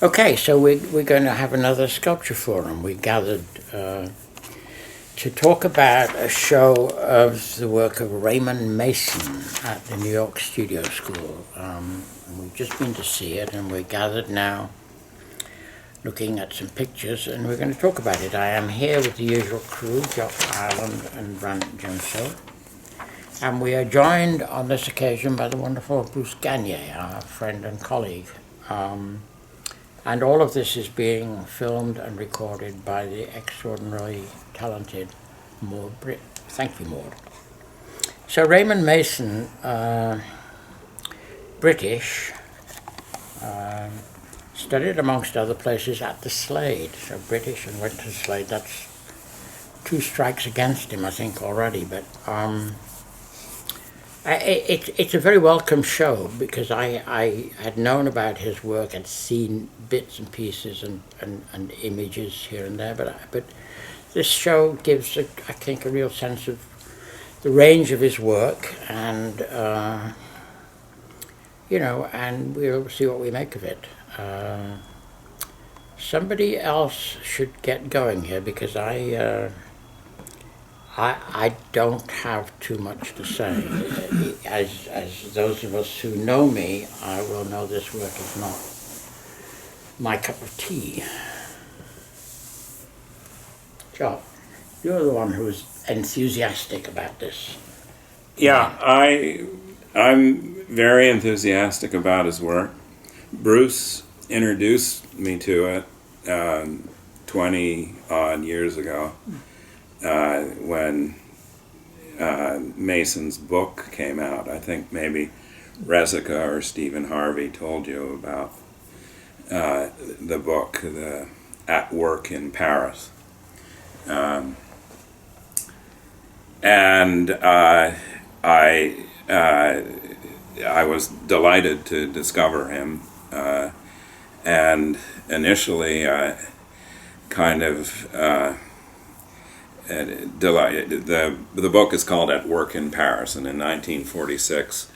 Okay, so we're going to have another sculpture forum. We gathered to talk about a show of the work of Raymond Mason at the New York Studio School. And we've just been to see it, and we're gathered now looking at some pictures, and we're going to talk about it. I am here with the usual crew, Jock Ireland and Brandt Junceau. And we are joined on this occasion by the wonderful Bruce Gagnier, our friend and colleague. And all of this is being filmed and recorded by the extraordinarily talented Maud Bryt. Thank you, Maud. So Raymond Mason, British, studied amongst other places at the Slade. So British and went to Slade. That's two strikes against him, I think, already. But it's a very welcome show because I had known about his work and seen bits and pieces and images here and there, but this show gives, I think, a real sense of the range of his work, and and we'll see what we make of it. Somebody else should get going here because I don't have too much to say. As those of us who know me, I will know this work is not my cup of tea. Jock, you're the one who's enthusiastic about this. Yeah, I'm very enthusiastic about his work. Bruce introduced me to it 20 odd years ago. When Mason's book came out. I think maybe Resica or Stephen Harvey told you about the book, the At Work in Paris. And I was delighted to discover him. And initially I kind of delighted. The book is called At Work in Paris, and in 1946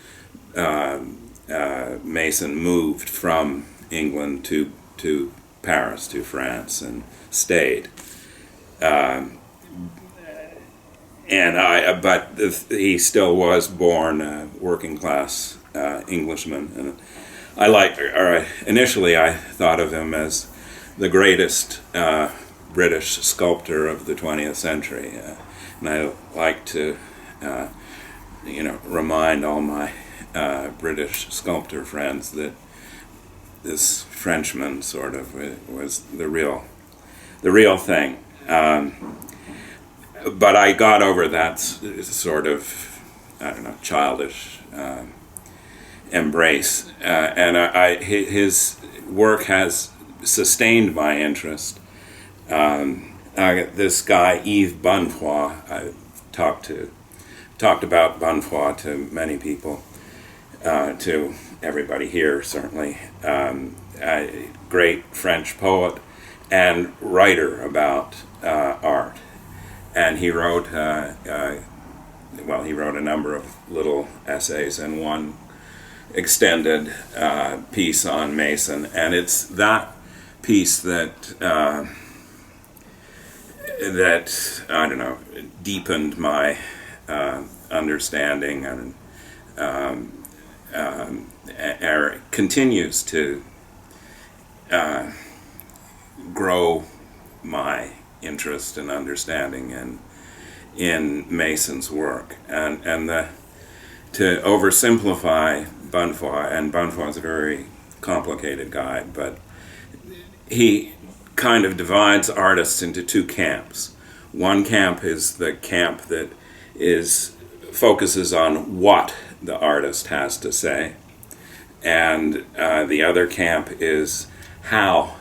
Mason moved from England to Paris, to France, and stayed. But he still was born a working class Englishman, and initially I thought of him as the greatest British sculptor of the 20th century, and I like to, remind all my British sculptor friends that this Frenchman sort of was the real thing. But I got over that sort of, childish embrace, and his work has sustained my interest. This guy Yves Bonnefoy, I talked about Bonnefoy to many people, to everybody here certainly. A great French poet and writer about art, and he wrote a number of little essays and one extended piece on Mason, and it's that piece that deepened my understanding and continues to grow my interest and understanding in Mason's work. And to oversimplify Bonnefoy, and Bonnefoy is a very complicated guy, but he kind of divides artists into two camps. One camp is the camp that focuses on what the artist has to say, and the other camp is how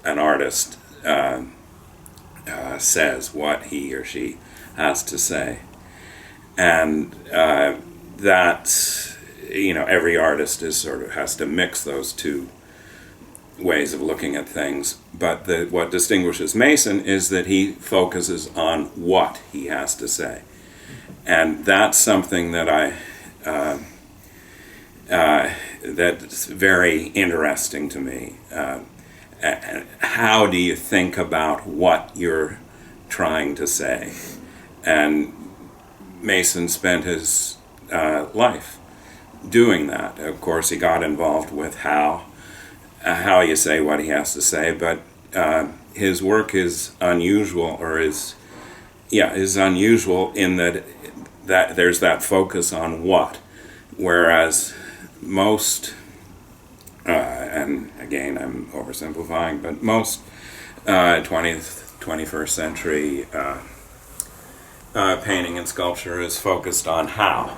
an artist says what he or she has to say. And every artist has to mix those two ways of looking at things, but what distinguishes Mason is that he focuses on what he has to say, and that's something that that's very interesting to me, how do you think about what you're trying to say? And Mason spent his life doing that. Of course, he got involved with how you say what he has to say, but his work is unusual, is unusual in that there's that focus on what, whereas most, and again I'm oversimplifying, but most 20th, 21st century painting and sculpture is focused on how,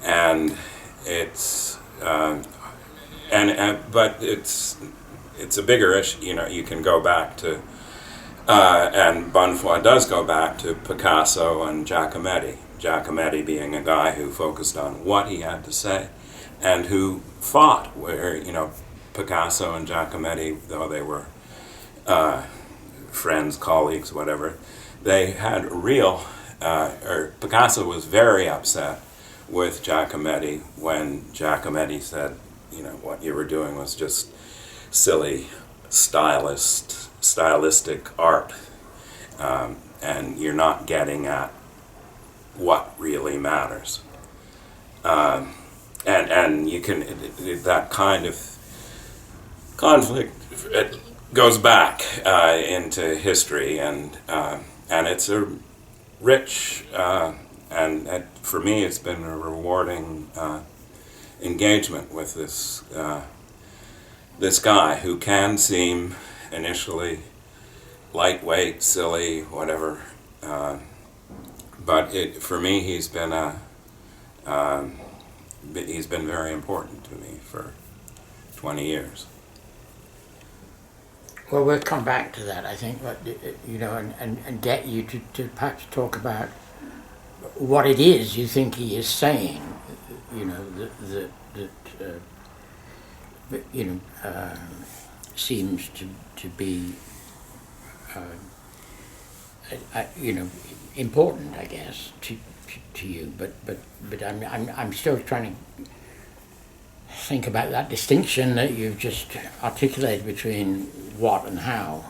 and it's but it's a bigger issue. You can go back to and Bonnefoy does go back to Picasso and Giacometti. Giacometti being a guy who focused on what he had to say, and who fought. Where Picasso and Giacometti, though they were friends, colleagues, whatever, they had real. Picasso was very upset with Giacometti when Giacometti said, what you were doing was just silly stylistic art, and you're not getting at what really matters. And you can, that kind of conflict, it goes back into history, and it's a rich, and for me it's been a rewarding engagement with this guy who can seem initially lightweight, silly, whatever, but for me he's been very important to me for 20 years. Well, we'll come back to that, I think, but and get you to perhaps talk about what it is you think he is saying. Seems to be important, I guess, to you. But I'm still trying to think about that distinction that you've just articulated between what and how.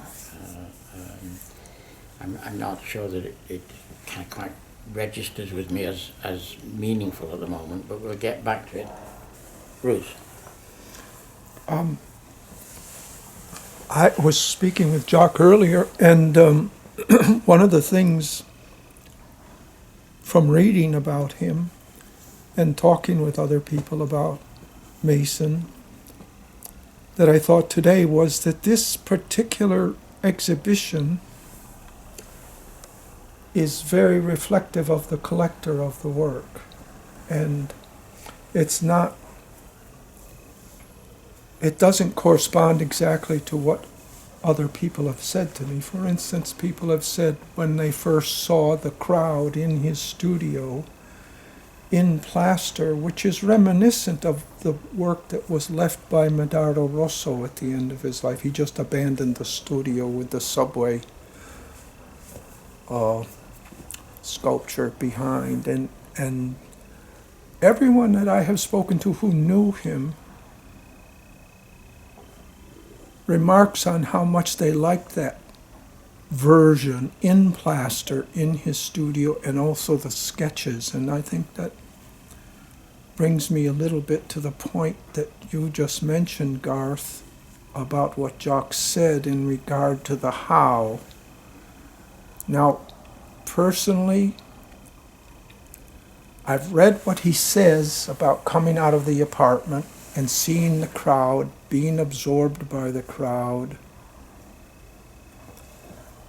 I'm not sure that it kind of quite registers with me as meaningful at the moment, but we'll get back to it. Bruce. I was speaking with Jock earlier, and one of the things from reading about him and talking with other people about Mason that I thought today was that this particular exhibition is very reflective of the collector of the work, and it doesn't correspond exactly to what other people have said to me. For instance, people have said when they first saw the crowd in his studio in plaster, which is reminiscent of the work that was left by Medardo Rosso at the end of his life. He just abandoned the studio with the subway sculpture behind, and everyone that I have spoken to who knew him remarks on how much they liked that version in plaster in his studio, and also the sketches. And I think that brings me a little bit to the point that you just mentioned, Garth, about what Jock said in regard to the how. Now, personally, I've read what he says about coming out of the apartment and seeing the crowd, being absorbed by the crowd,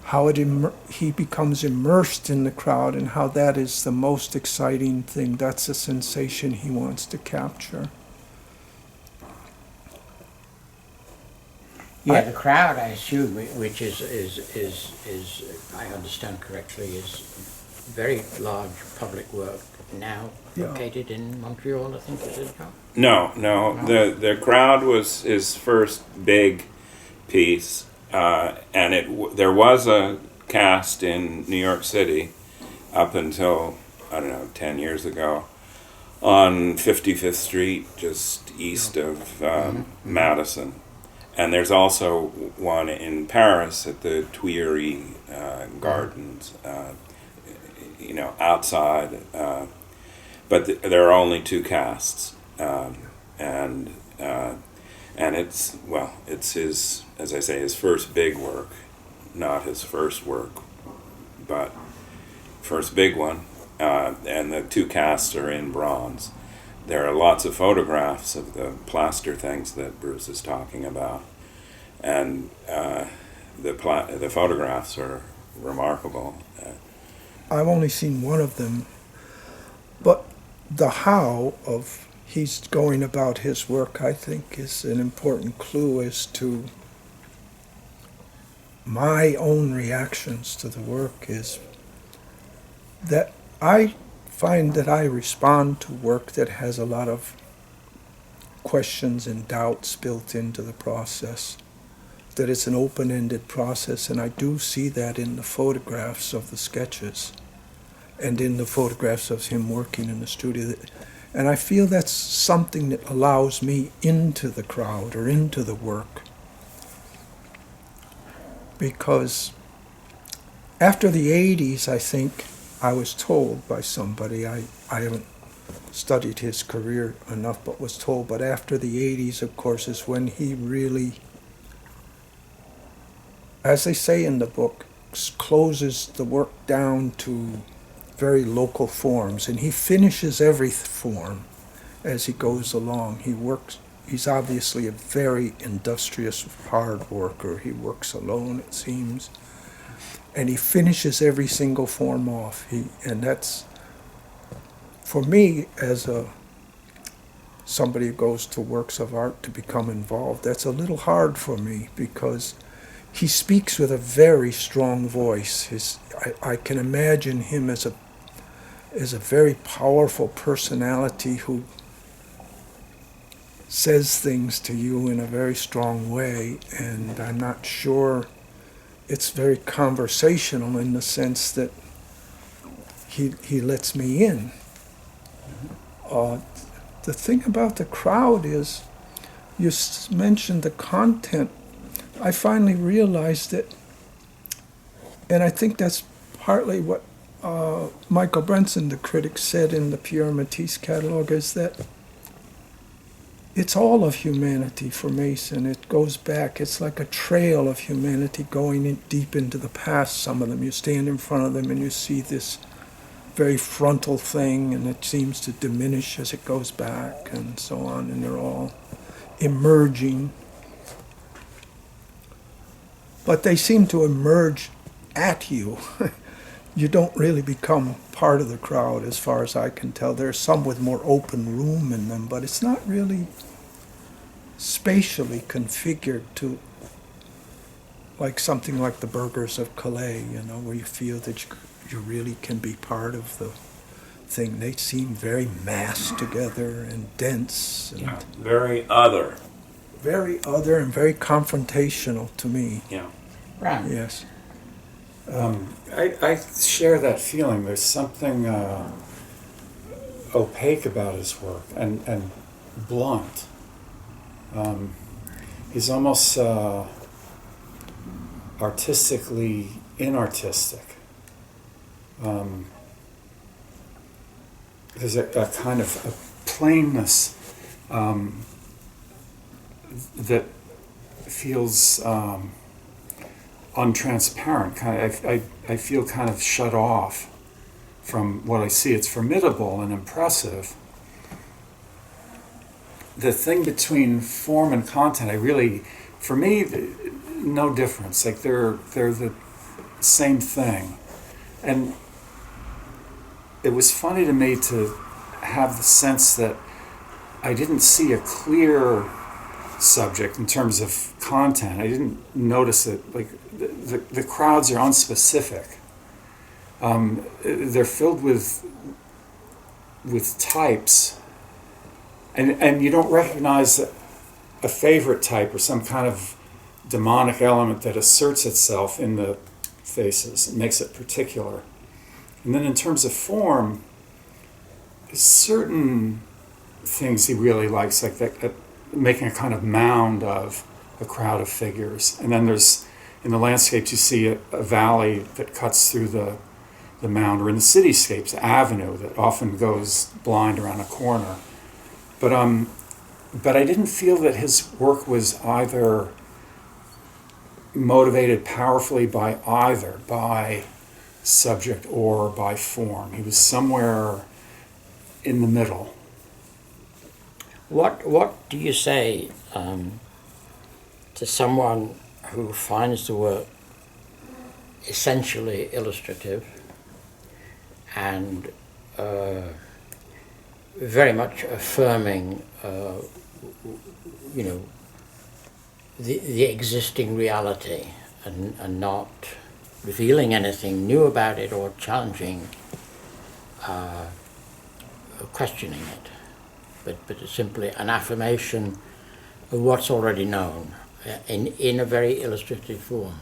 how he becomes immersed in the crowd, and how that is the most exciting thing. That's a sensation he wants to capture. Yeah, the crowd, I assume, which is I understand correctly, is very large public work now located in Montreal, I think it is, John? No. The crowd was his first big piece, and there was a cast in New York City up until, 10 years ago, on 55th Street, just east of Madison. And there's also one in Paris at the Tuileries Gardens, outside. But there are only two casts, and it's his, as I say, his first big work, not his first work, but first big one. And the two casts are in bronze. There are lots of photographs of the plaster things that Bruce is talking about, and the photographs are remarkable. I've only seen one of them, but the how of he's going about his work, I think, is an important clue as to my own reactions to the work. Is that I find that I respond to work that has a lot of questions and doubts built into the process, that it's an open-ended process, and I do see that in the photographs of the sketches and in the photographs of him working in the studio. And I feel that's something that allows me into the crowd or into the work. Because after the 80s, I think, I was told by somebody, I haven't studied his career enough, but was told, but after the 80s, of course, is when he really, as they say in the book, closes the work down to very local forms, and he finishes every form as he goes along. He's obviously a very industrious, hard worker. He works alone, it seems. And he finishes every single form off. And that's, for me, as somebody who goes to works of art to become involved, that's a little hard for me, because he speaks with a very strong voice. I can imagine him as a very powerful personality who says things to you in a very strong way, and I'm not sure it's very conversational in the sense that he lets me in. The thing about the crowd is, you mentioned the content. I finally realized that, and I think that's partly what Michael Brenson, the critic, said in the Pierre Matisse catalog, is that it's all of humanity for Mason. It goes back. It's like a trail of humanity going in deep into the past, some of them. You stand in front of them and you see this very frontal thing, and it seems to diminish as it goes back and so on, and they're all emerging. But they seem to emerge at you. You don't really become part of the crowd as far as I can tell. There's some with more open room in them, but it's not really spatially configured to like something like the Burghers of Calais, where you feel that you really can be part of the thing. They seem very massed together and dense. And very other. Very other and very confrontational to me. Yeah. Right. Yes. I share that feeling. There's something opaque about his work and blunt. He's almost artistically inartistic. There's a kind of a plainness that feels untransparent. I feel kind of shut off from what I see. It's formidable and impressive. The thing between form and content, for me, no difference. Like they're the same thing. And it was funny to me to have the sense that I didn't see a clear subject in terms of content. I didn't notice it. Like the crowds are unspecific. They're filled with types, and you don't recognize a favorite type or some kind of demonic element that asserts itself in the faces and makes it particular. And then in terms of form, certain things he really likes, like that making a kind of mound of a crowd of figures. And then there's, in the landscapes, you see a valley that cuts through the mound, or in the cityscapes, the avenue that often goes blind around a corner. But I didn't feel that his work was either motivated powerfully by subject or by form. He was somewhere in the middle. What do you say to someone who finds the work essentially illustrative and very much affirming, the existing reality and not revealing anything new about it or challenging, questioning it, but it's simply an affirmation of what's already known in a very illustrative form.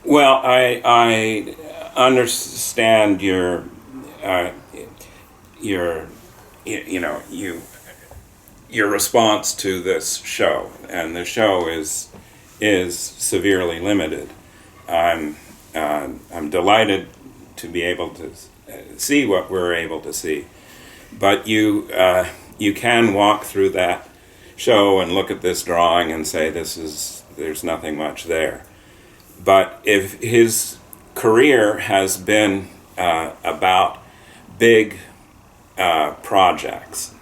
Well, I understand your response to this show, and the show is severely limited. I'm delighted to be able to see what we're able to see, but you can walk through that show and look at this drawing and say there's nothing much there. But if his career has been about big projects,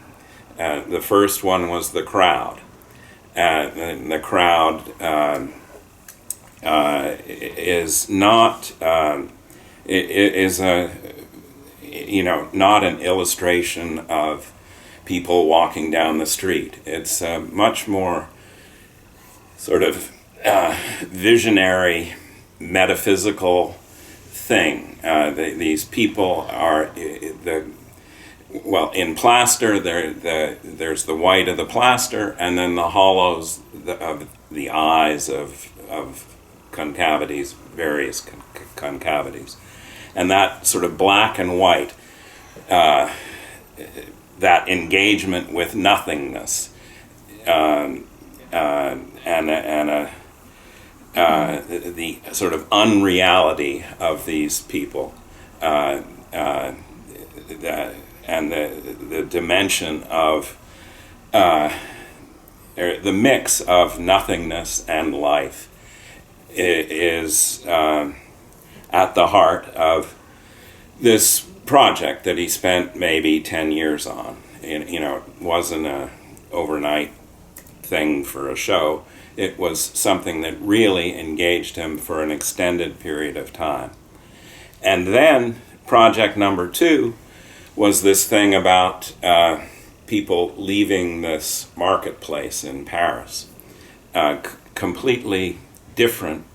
the first one was The Crowd. And The Crowd is not not an illustration of people walking down the street. It's a much more sort of visionary, metaphysical thing. These people are in plaster. There's the white of the plaster, and then the hollows of the eyes of concavities, various concavities, and that sort of black and white, that engagement with nothingness, and the sort of unreality of these people, and the dimension of the mix of nothingness and life is at the heart of this project that he spent maybe 10 years on. It wasn't a overnight thing for a show. It was something that really engaged him for an extended period of time. And then project number 2 was this thing about people leaving this marketplace in Paris. Completely different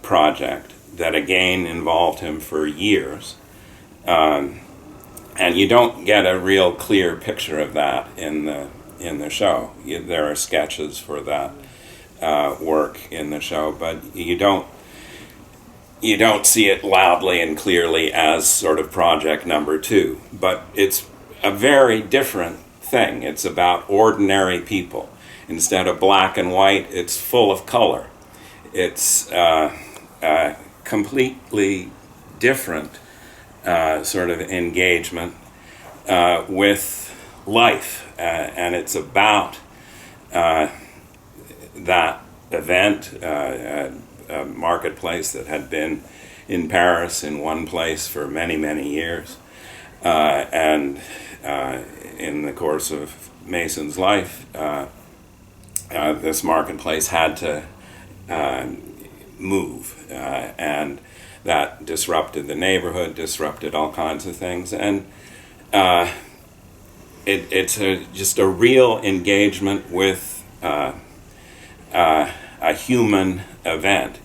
project that again involved him for years. And you don't get a real clear picture of that in the show. There are sketches for that work in the show, but you don't see it loudly and clearly as sort of project number 2. But it's a very different thing. It's about ordinary people. Instead of black and white, it's full of color. It's completely different sort of engagement with life, and it's about that event, a marketplace that had been in Paris in one place for many, many years, and in the course of Mason's life, this marketplace had to move, and that disrupted the neighborhood, disrupted all kinds of things, and it's just a real engagement with a human event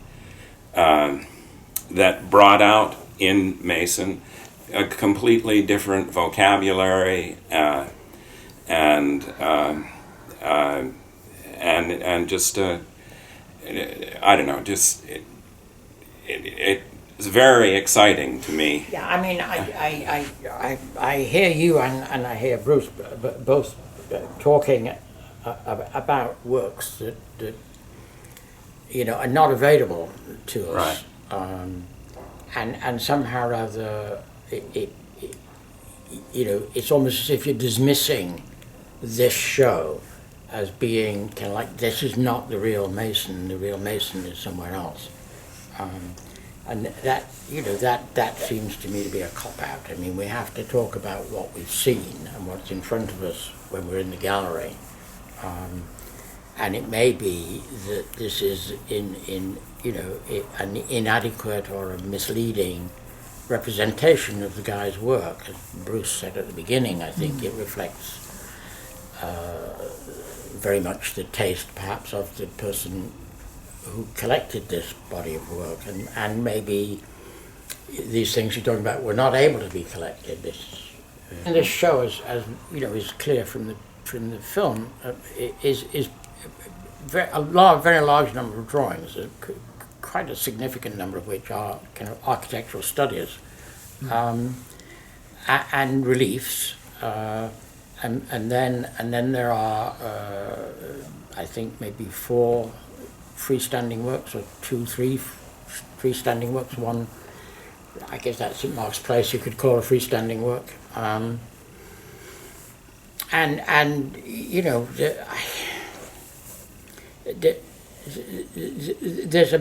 that brought out in Mason a completely different vocabulary and just I don't know, just is very exciting to me. Yeah, I mean, I hear you and I hear Bruce both talking about works that are not available to us, and somehow or other it's almost as if you're dismissing this show as being kind of like, this is not the real Mason. The real Mason is somewhere else. And that seems to me to be a cop-out. I mean, we have to talk about what we've seen and what's in front of us when we're in the gallery. And it may be that this is an inadequate or a misleading representation of the guy's work. As Bruce said at the beginning, I think it reflects very much the taste, perhaps, of the person who collected this body of work, and maybe these things you're talking about were not able to be collected. And this show, as is clear from the film, is a very large number of drawings, quite a significant number of which are kind of architectural studies, and reliefs, and then there are I think maybe 4 freestanding works, or 3 freestanding works. One, I guess that's St. Mark's Place, you could call a freestanding work. There's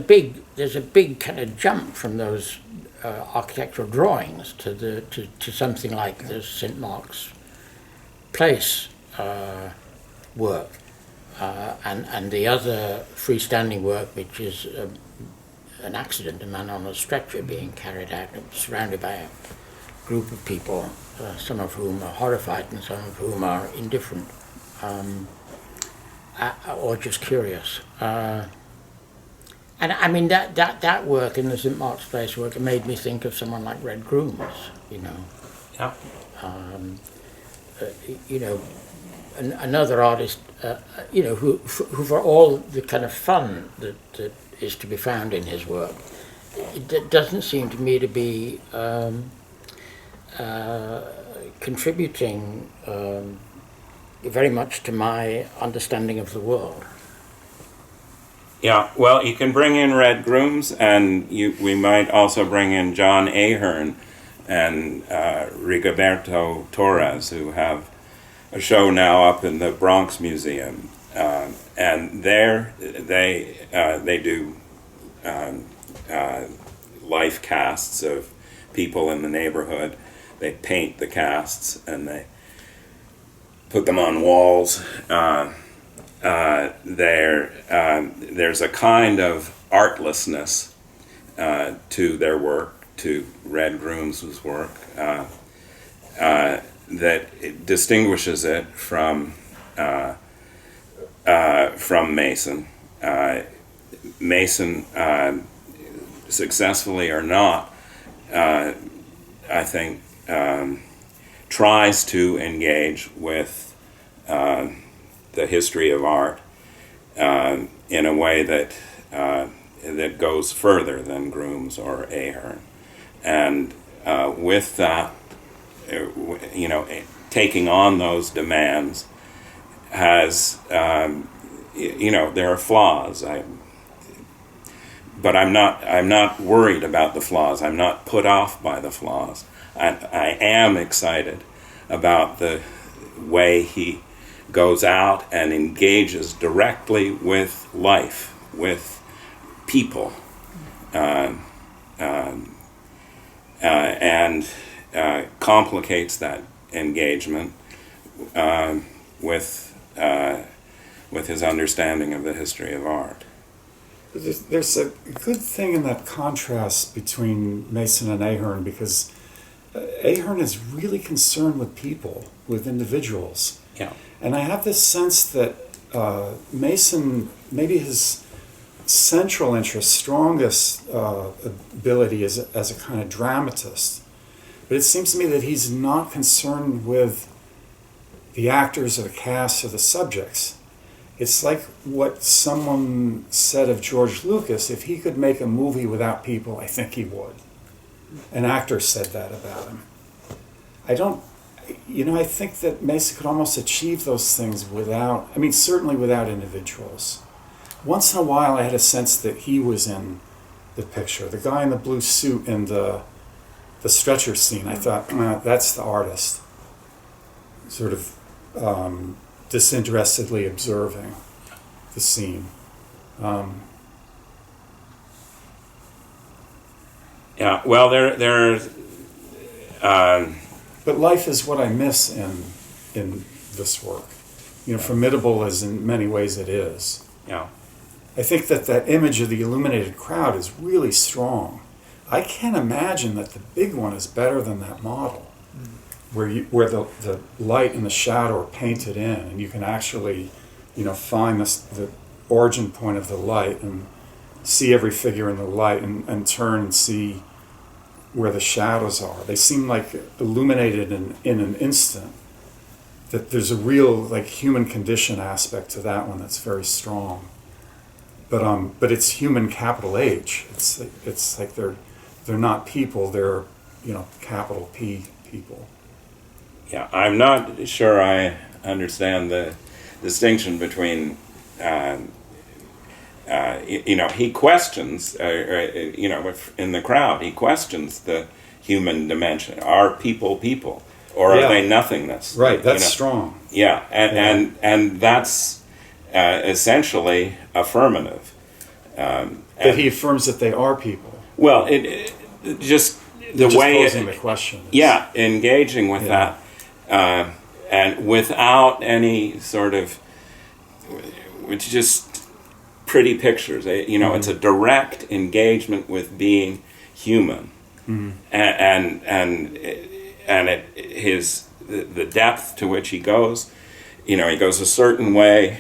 a big kind of jump from those architectural drawings to something like the St. Mark's Place work. And the other freestanding work, which is an accident, a man on a stretcher being carried out, surrounded by a group of people, some of whom are horrified and some of whom are indifferent, or just curious. And I mean, that work in the St. Mark's Place work, it made me think of someone like Red Grooms, Yeah. Another artist, who for all the kind of fun that is to be found in his work, it doesn't seem to me to be contributing very much to my understanding of the world. Yeah, well, you can bring in Red Grooms, and we might also bring in John Ahern and Rigoberto Torres, who have a show now up in the Bronx Museum, and there they do life casts of people in the neighborhood. They paint the casts and they put them on walls. There's a kind of artlessness to their work, to Red Grooms' work, that it distinguishes it from Mason. Mason, successfully or not, I think, tries to engage with the history of art in a way that goes further than Grooms or Ahern, and with that, taking on those demands has, there are flaws. But I'm not worried about the flaws. I'm not put off by the flaws. I am excited about the way he goes out and engages directly with life, with people, and complicates that engagement with his understanding of the history of art. There's a good thing in that contrast between Mason and Ahern, because Ahern is really concerned with people, with individuals. Yeah. And I have this sense that Mason, maybe his central interest, strongest ability is as a kind of dramatist. But it seems to me that he's not concerned with the actors or the cast or the subjects. It's like what someone said of George Lucas: if he could make a movie without people, I think he would. An actor said that about him. I think that Mason could almost achieve those things without, certainly without individuals. Once in a while, I had a sense that he was in the picture. The guy in the blue suit in the stretcher scene, I thought, that's the artist. Sort of disinterestedly observing the scene. Yeah, well, there. But life is what I miss in this work. Formidable as in many ways it is. Yeah. I think that image of the illuminated crowd is really strong. I can't imagine that the big one is better than that model, where the light and the shadow are painted in, and you can actually, find the origin point of the light and see every figure in the light and turn and see where the shadows are. They seem like illuminated in an instant. That there's a real human condition aspect to that one that's very strong. But it's human capital H. It's like they're not people. They're capital P people. Yeah, I'm not sure I understand the distinction between. He questions. If in the crowd, he questions the human dimension. Are people, or are they nothingness? Right. That's strong. Yeah, and that's essentially affirmative. That he affirms that they are people. Well, it just the just way posing the question. Engaging with that, and without any sort of, it's just pretty pictures. It's a direct engagement with being human, and the depth to which he goes. He goes a certain way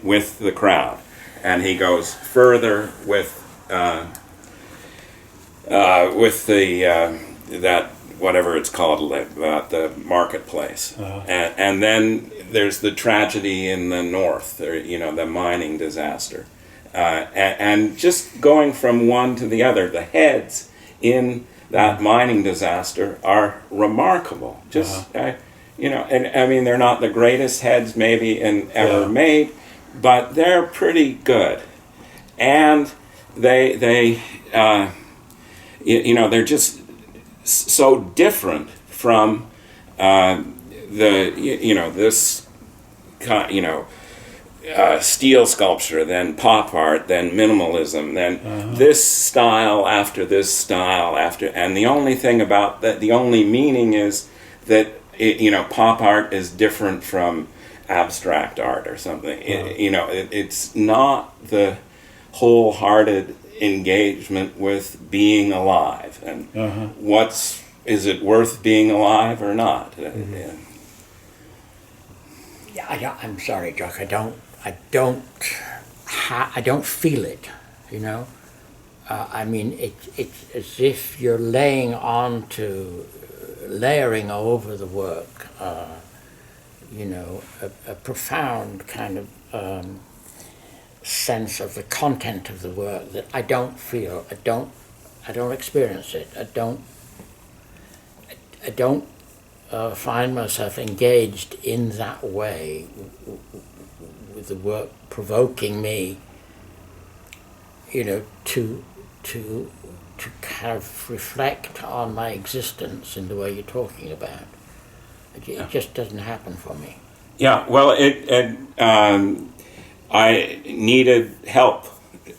with the crowd, and he goes further with that whatever it's called about the marketplace, and then there's the tragedy in the north, the mining disaster, and just going from one to the other. The heads in that mining disaster are remarkable. They're not the greatest heads maybe ever made, but they're pretty good, and they're just so different from this steel sculpture, then pop art, then minimalism, then this style after this style after, and the only thing about that, the only meaning is that pop art is different from abstract art or something. It's not the wholehearted engagement with being alive, and is it worth being alive or not? I'm sorry, Jock. I don't feel it. It's as if you're layering over the work. A profound kind of sense of the content of the work that I don't feel. I don't experience it. I don't find myself engaged in that way with the work provoking me, to kind of reflect on my existence in the way you're talking about. It just doesn't happen for me. Yeah, well, I needed help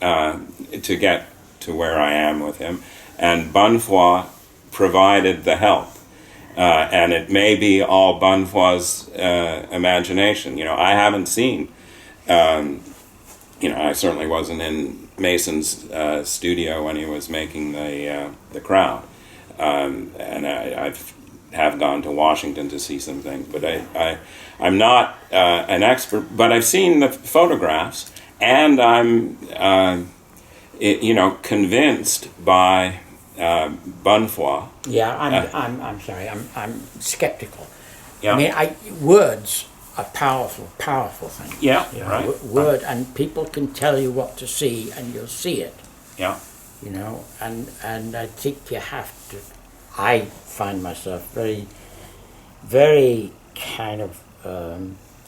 to get to where I am with him, and Bonnefoy provided the help. And it may be all Bonnefoy's imagination. I haven't seen, I certainly wasn't in Mason's studio when he was making the crowd. And I have gone to Washington to see some things, but I'm not an expert, but I've seen the photographs, and I'm, convinced by Bonnefoy. Yeah, I'm sorry. I'm skeptical. Yeah. Words a powerful, powerful thing. Yeah, You know, right. Word, and people can tell you what to see, and you'll see it. Yeah. You know, and I think you have to. I find myself very, very kind of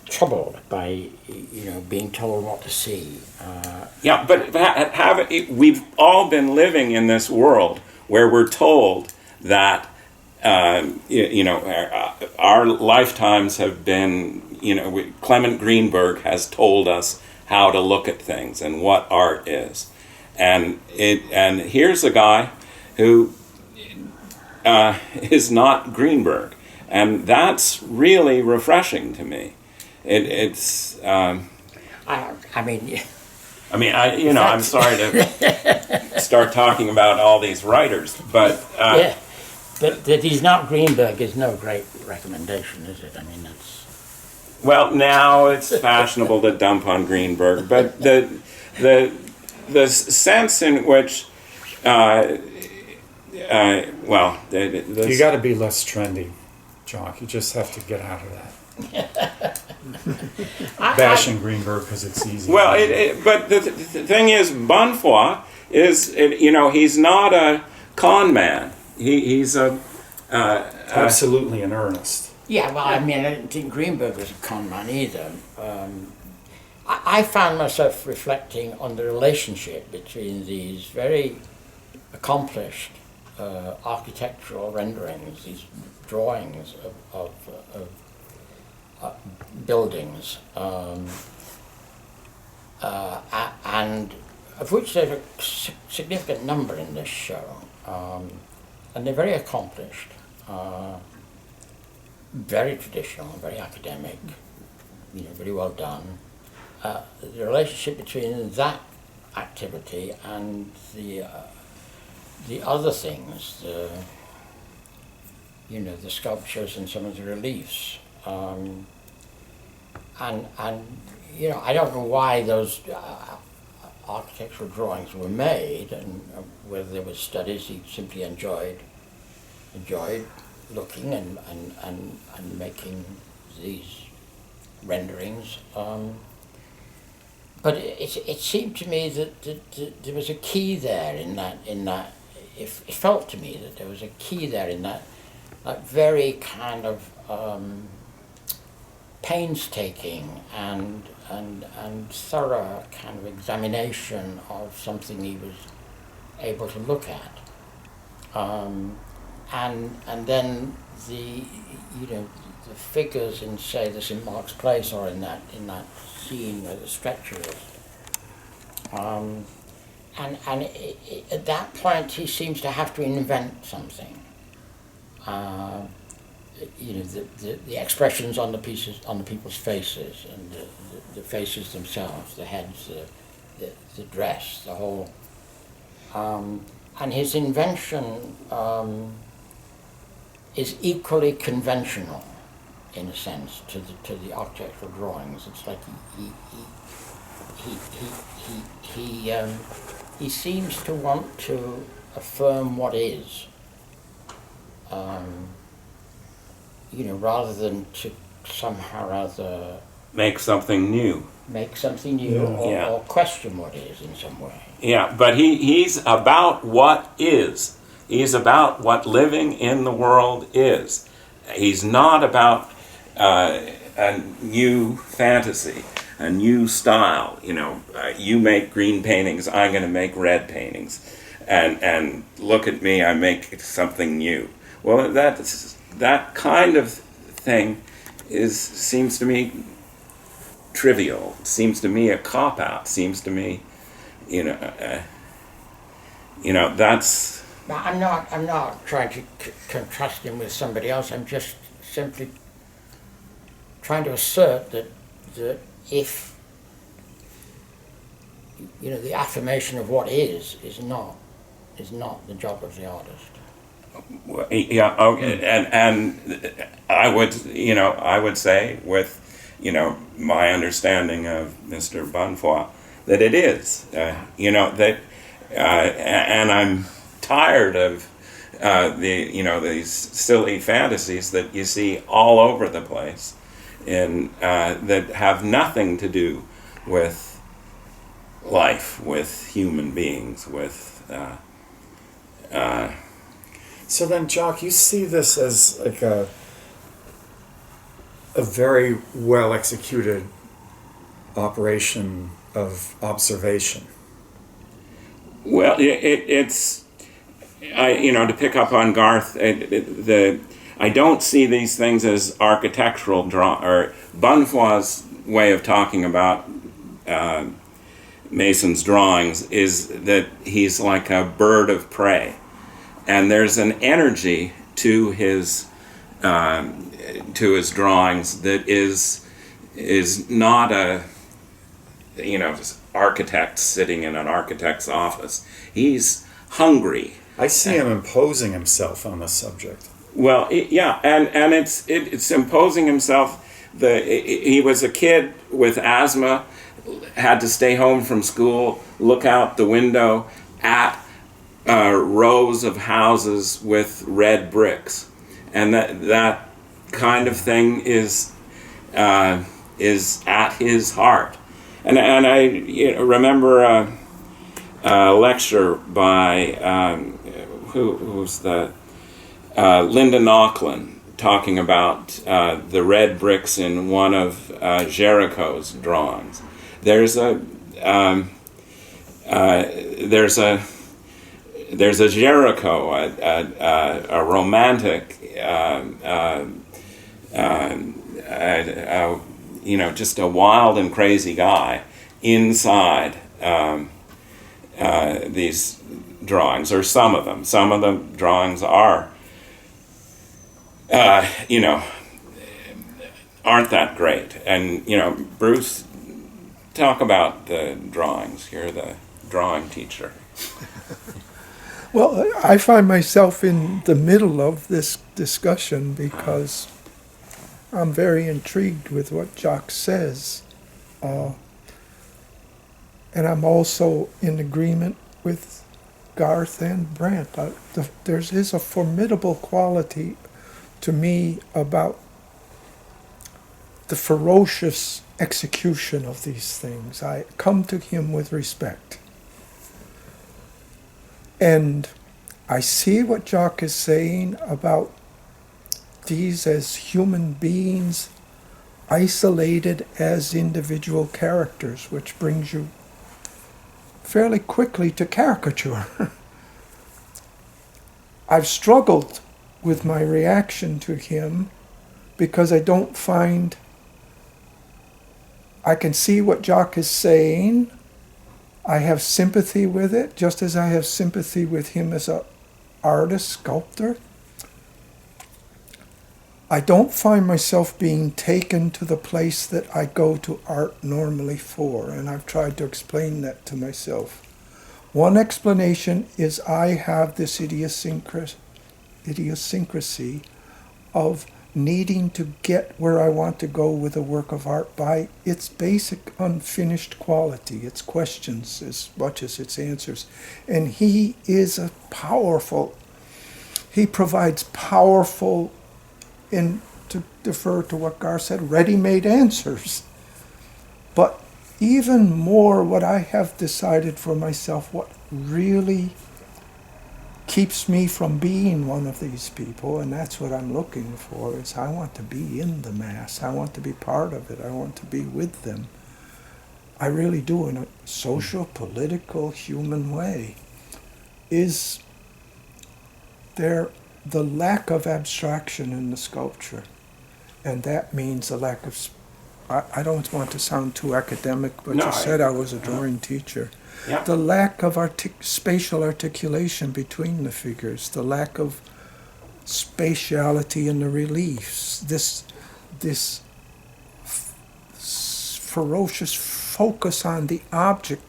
troubled by being told what to see. Yeah, but we've all been living in this world where we're told that our lifetimes have been, Clement Greenberg has told us how to look at things and what art is, and here's a guy who is not Greenberg, and that's really refreshing to me. It's. I'm sorry to start talking about all these writers, but Yeah, but that he's not Greenberg is no great recommendation, is it? I mean, that's. well, now it's fashionable to dump on Greenberg, but the sense in which, You got to be less trendy, Jock. You just have to get out of that. Bashing Greenberg because it's easy. well, but the thing is, Bonnefoy is, he's not a con man. He's a absolutely in earnest. Yeah, well, I mean, I didn't think Greenberg was a con man either. I found myself reflecting on the relationship between these very accomplished architectural renderings, these drawings of buildings, and of which there's a significant number in this show, and they're very accomplished, very traditional, very academic, very well done. The relationship between that activity and the other things, the sculptures and some of the reliefs, and I don't know why those architectural drawings were made, and whether there were studies. He simply enjoyed looking and making these renderings. But it seemed to me that there was a key there in that. It felt to me that there was a key there in that very kind of painstaking and thorough kind of examination of something he was able to look at, and then the figures in, say, the St. Mark's Place, or in that scene where the stretcher is, at that point he seems to have to invent something. The expressions on the people's faces, and the faces themselves, the heads, the dress, the whole, and his invention is equally conventional, in a sense, to the architectural drawings. It's like he seems to want to affirm what is, rather than to somehow or other make something new. Or question what is in some way. Yeah, but he's about what is. He's about what living in the world is. He's not about a new fantasy, a new style. You make green paintings, I'm going to make red paintings, and look at me, I make something new. Well, that kind of thing seems to me trivial. Seems to me a cop out. Seems to me, that's. I'm not trying to contrast him with somebody else. I'm just simply trying to assert that if the affirmation of what is not the job of the artist. Yeah. Okay. And I would say, with my understanding of Mr. Bonnefoy, that it is. And I'm tired of these silly fantasies that you see all over the place that have nothing to do with life, with human beings, with. So then, Jock, you see this as like a very well executed operation of observation. Well, it's to pick up on Garth, I don't see these things as architectural or Bonnefoy's way of talking about Mason's drawings is that he's like a bird of prey, and there's an energy to his drawings that is not a just architect sitting in an architect's office. He's hungry. I see him imposing himself on the subject. Well, and it's imposing himself. He was a kid with asthma, had to stay home from school, look out the window at rows of houses with red bricks, and that kind of thing is at his heart. And I remember a lecture by who's the Linda Nauckland talking about the red bricks in one of Jericho's drawings. There's a Jericho, a romantic, just a wild and crazy guy inside these drawings, or some of them. Some of the drawings are, aren't that great. And, Bruce, talk about the drawings. You're the drawing teacher. Well, I find myself in the middle of this discussion because I'm very intrigued with what Jock says. And I'm also in agreement with Garth and Brandt. There is a formidable quality to me about the ferocious execution of these things. I come to him with respect. And I see what Jock is saying about these as human beings, isolated as individual characters, which brings you fairly quickly to caricature. I've struggled with my reaction to him because I don't find I can see what Jock is saying. I have sympathy with it, just as I have sympathy with him as an artist, sculptor. I don't find myself being taken to the place that I go to art normally for, and I've tried to explain that to myself. One explanation is I have this idiosyncrasy of needing to get where I want to go with a work of art by its basic unfinished quality, its questions as much as its answers. And he provides powerful, and to defer to what Garth said, ready-made answers. But even more, what I have decided for myself, what really keeps me from being one of these people, and that's what I'm looking for, is I want to be in the mass. I want to be part of it. I want to be with them. I really do, in a social, political, human way. Is there the lack of abstraction in the sculpture? And that means a lack of, I don't want to sound too academic, but you said I was a drawing teacher. Yeah. The lack of spatial articulation between the figures, the lack of spatiality in the reliefs, this ferocious focus on the object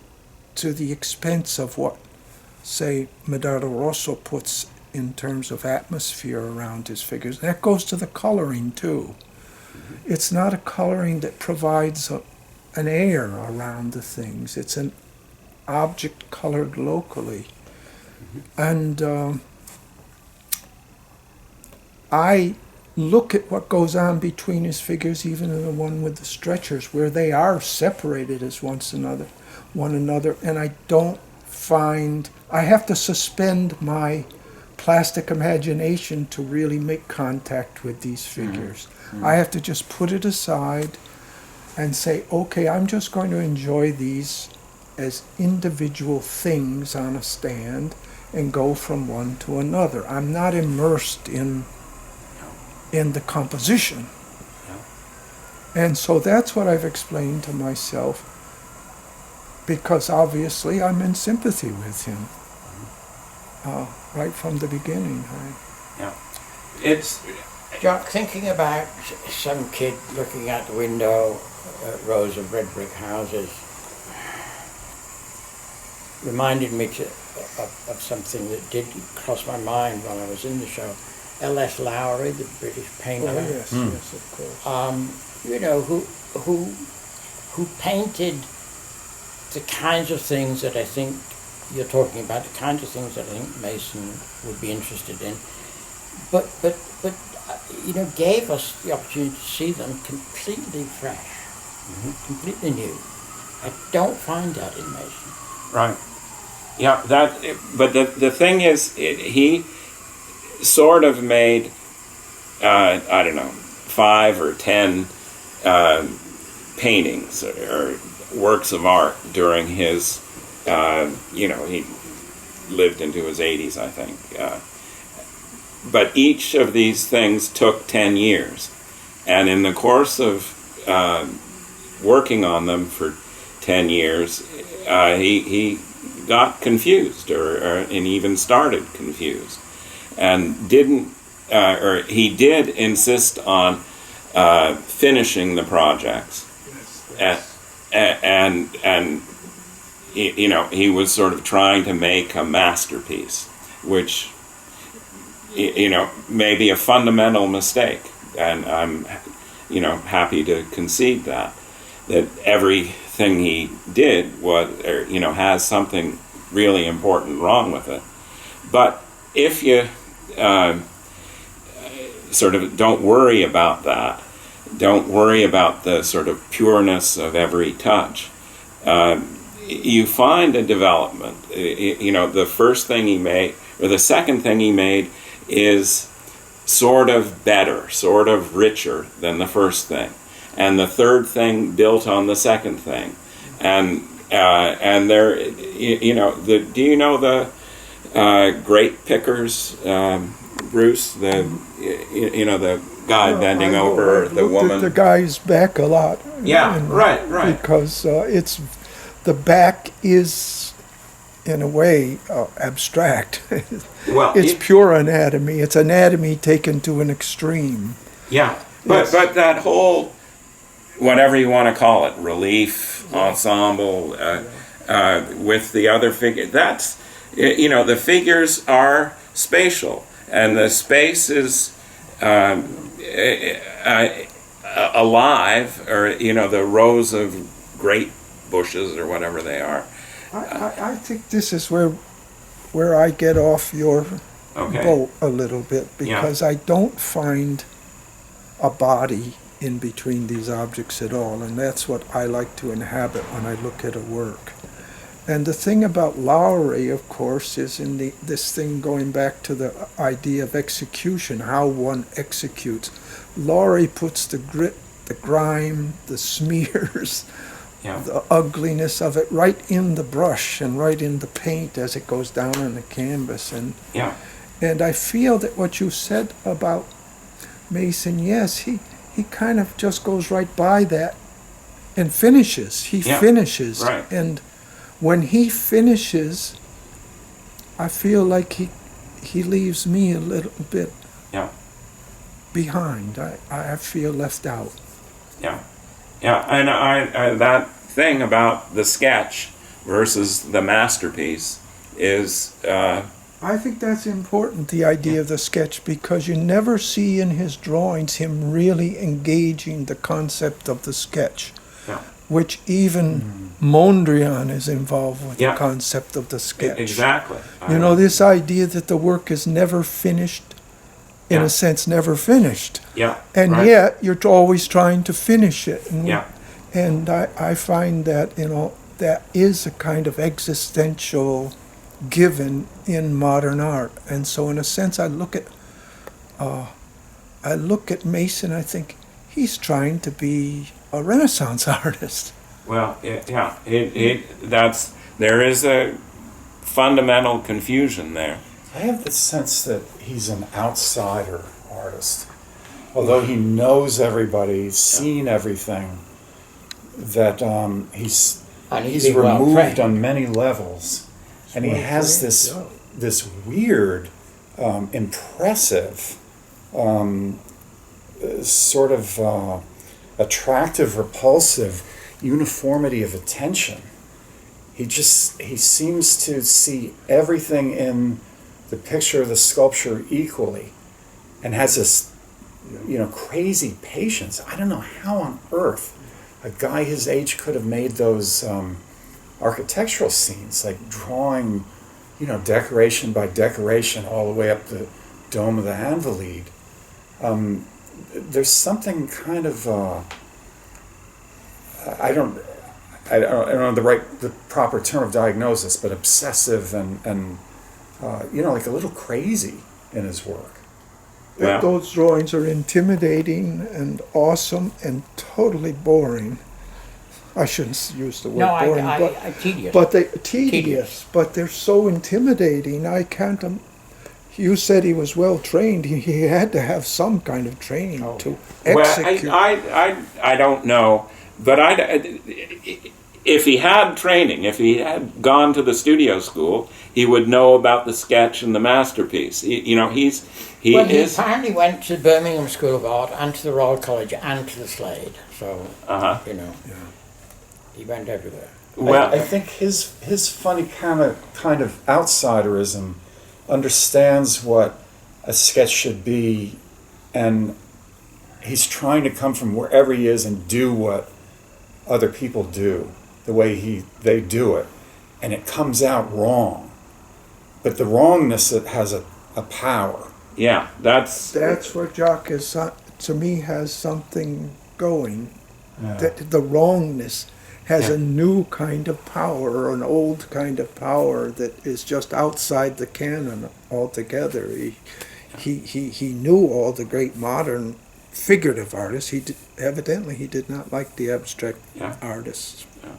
to the expense of what, say, Medardo Rosso puts in terms of atmosphere around his figures. That goes to the coloring, too. It's not a coloring that provides an air around the things. It's an object colored locally. And I look at what goes on between his figures, even in the one with the stretchers, where they are separated as one another, and I don't find, I have to suspend my plastic imagination to really make contact with these figures. I have to just put it aside and say, okay, I'm just going to enjoy these as individual things on a stand and go from one to another. I'm not immersed in the composition. And so that's what I've explained to myself, because obviously I'm in sympathy with him right from the beginning. It's Jock, thinking about some kid looking out the window at rows of red brick houses reminded me of something that did cross my mind while I was in the show. L.S. Lowry, the British painter. Oh, yes, yes, of course. You know, who painted the kinds of things that I think you're talking about, the kinds of things that I think Mason would be interested in, but you know, gave us the opportunity to see them completely fresh, completely new. I don't find that in Mason. right. Yeah, but the thing is, he sort of made, I don't know, 5 or 10 paintings or works of art during his, you know, he lived into his 80s, I think. But each of these things took 10 years. And in the course of working on them for 10 years, he got confused, and even started confused, and didn't, or he did insist on finishing the projects, and you know, he was sort of trying to make a masterpiece, which, you know, may be a fundamental mistake, and I'm, you know, happy to concede that everything he did was, or, you know, has something really important wrong with it. But if you sort of don't worry about that, don't worry about the sort of pureness of every touch, you find a development. You know, the first thing he made, or the second thing he made, is sort of better, sort of richer than the first thing. And the third thing built on the second thing, and there, you know, do you know the grape pickers, Bruce? You know, the guy bending over I've the looked woman. at the guy's back a lot. Yeah, right. Because the back is, in a way, abstract. Well, it's pure anatomy. It's anatomy taken to an extreme. Yeah, but that whole, whatever you want to call it, relief, ensemble, with the other figure, that's, you know, the figures are spatial, and the space is alive, or, you know, the rows of grape bushes or whatever they are. I think this is where I get off your boat a little bit, because I don't find a body in between these objects at all, and that's what I like to inhabit when I look at a work. And the thing about Lowry, of course, is in this thing going back to the idea of execution, how one executes. Lowry puts the grit, the grime, the smears, the ugliness of it right in the brush and right in the paint as it goes down on the canvas. And I feel that what you said about Mason, yes, he kind of just goes right by that and finishes. He finishes. Right. And when he finishes, I feel like he leaves me a little bit behind. I feel left out. Yeah, and I that thing about the sketch versus the masterpiece is. I think that's important, the idea of the sketch, because you never see in his drawings him really engaging the concept of the sketch, which even Mondrian is involved with the concept of the sketch. Exactly. You know, this idea that the work is never finished in Yeah. a sense, never finished. Yeah. And right. yet, you're always trying to finish it. And, Yeah. and I find that, that is a kind of existential given in modern art. And so, in a sense, I look at Mason, I think he's trying to be a Renaissance artist. Well, there is a fundamental confusion there. I have the sense that he's an outsider artist. Although he knows everybody, he's seen everything, that he's been well removed trained. on many levels. And he has this weird, impressive, sort of attractive, repulsive uniformity of attention. He seems to see everything in the picture of the sculpture equally, and has this, crazy patience. I don't know how on earth a guy his age could have made those architectural scenes, like drawing, decoration by decoration all the way up the dome of the Invalides. There's something kind of I don't know the proper term of diagnosis, but obsessive and like a little crazy in his work. Well- Those drawings are intimidating and awesome and totally boring. I shouldn't use the word No, boring, I tedious. but they tedious. But they're so intimidating. I can't. You said he was well trained. He had to have some kind of training to execute. Well, I don't know, but if he had training, if he had gone to the studio school, he would know about the sketch and the masterpiece. He apparently went to Birmingham School of Art and to the Royal College and to the Slade. So, he went everywhere. Well, I think his funny kind of outsiderism understands what a sketch should be, and he's trying to come from wherever he is and do what other people do, the way they do it, and it comes out wrong. But the wrongness, it has a power. yeah, that's where Jock is, to me, has something going. Yeah. That the wrongness has a new kind of power, or an old kind of power that is just outside the canon altogether. He knew all the great modern figurative artists. Evidently he did not like the abstract artists. Yeah.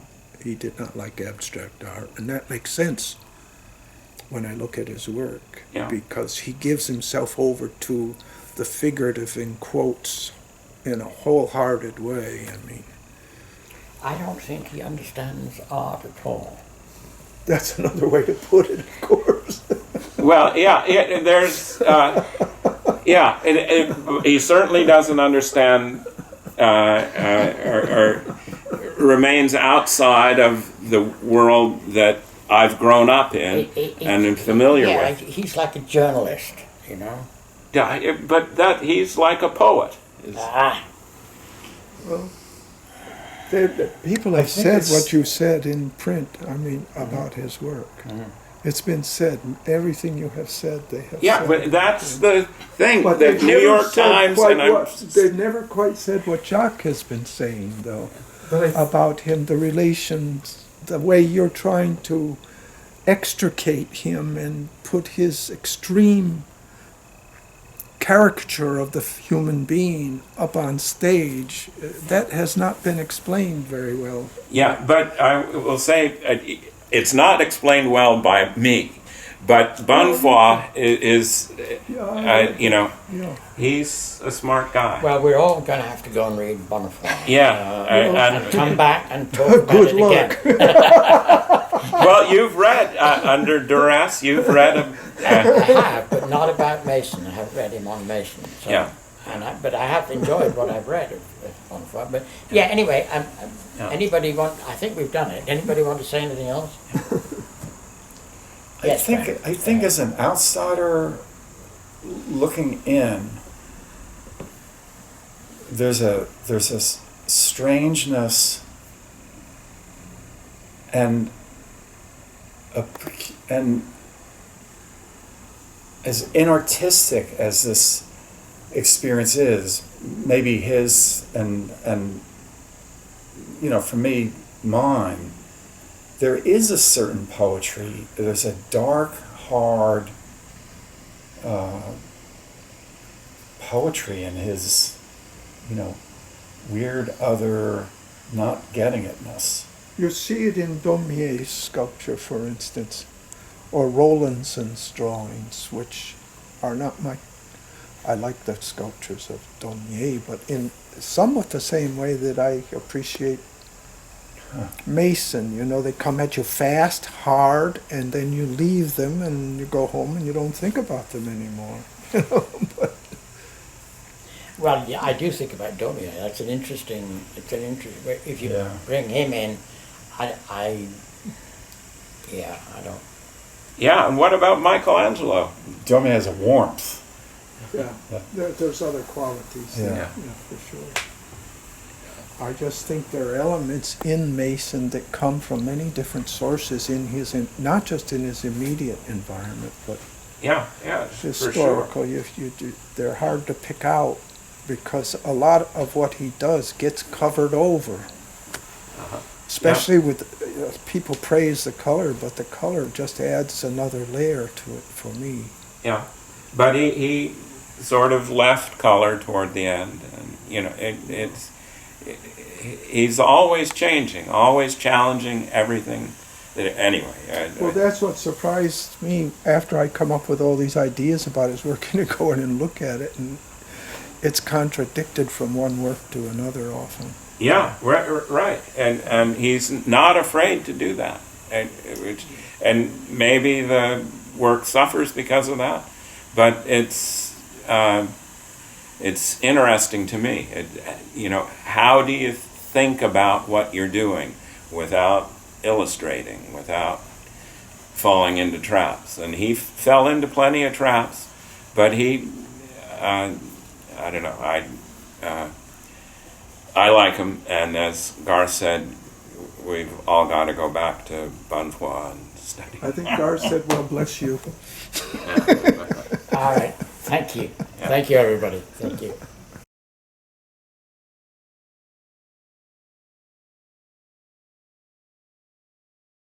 He did not like abstract art, and that makes sense when I look at his work, because he gives himself over to the figurative in quotes in a wholehearted way. I mean, I don't think he understands art at all. that's another way to put it, of course. well, there's he certainly doesn't understand or remains outside of the world that I've grown up in and am familiar with. He's like a journalist, Yeah, but he's like a poet. Well, people have said what you said in print, about his work. Mm-hmm. It's been said, everything you have said, they have Yeah, said. but that's the thing. But The they've New never York said Times quite they've never quite said what Jock has been saying, though, But about him, the relations, the way you're trying to extricate him and put his extreme caricature of the human being up on stage, that has not been explained very well. Yeah, but I will say it's not explained well by me. But Bonnefoy is Yeah. he's a smart guy. Well, we're all going to have to go and read Bonnefoy. Yeah, And come back and talk about Good it luck. again. well, you've read under duress. You've read I have, but not about Mason. I haven't read him on Mason. So, Yeah. But I have enjoyed what I've read of Bonnefoy. But yeah, anyway, anybody want? I think we've done it. Anybody want to say anything else? Yes, Brandt. I think as an outsider looking in, there's a strangeness and as inartistic as this experience is. Maybe his and for me, mine. There is a certain poetry. There's a dark, hard poetry in his, weird other not getting itness. You see it in Daumier's sculpture, for instance, or Rowlandson's drawings, which are not my... I like the sculptures of Daumier, but in somewhat the same way that I appreciate Mason. They come at you fast, hard, and then you leave them and you go home and you don't think about them anymore. But Well, yeah, I do think about Daumier. It's an interesting. If you bring him in, I don't. Yeah, and what about Michelangelo? Daumier has a warmth. yeah, there's other qualities. Yeah. For sure. I just think there are elements in Mason that come from many different sources not just in his immediate environment, but Yeah, for sure. historical. They're hard to pick out because a lot of what he does gets covered over. Especially with people praise the color, but the color just adds another layer to it for me. Yeah, but he sort of left color toward the end, and he's always changing, always challenging everything. Well, that's what surprised me after I come up with all these ideas about his work, and to go in and look at it, and it's contradicted from one work to another often. Yeah, right, and he's not afraid to do that, and maybe the work suffers because of that, but it's interesting to me. How do you think about what you're doing without illustrating, without falling into traps? And he fell into plenty of traps, but he, I don't know, I like him, and as Garth said, we've all got to go back to Bonfoy and study. I think Garth said, well, bless you. All right. Thank you. Thank you, everybody. Thank you.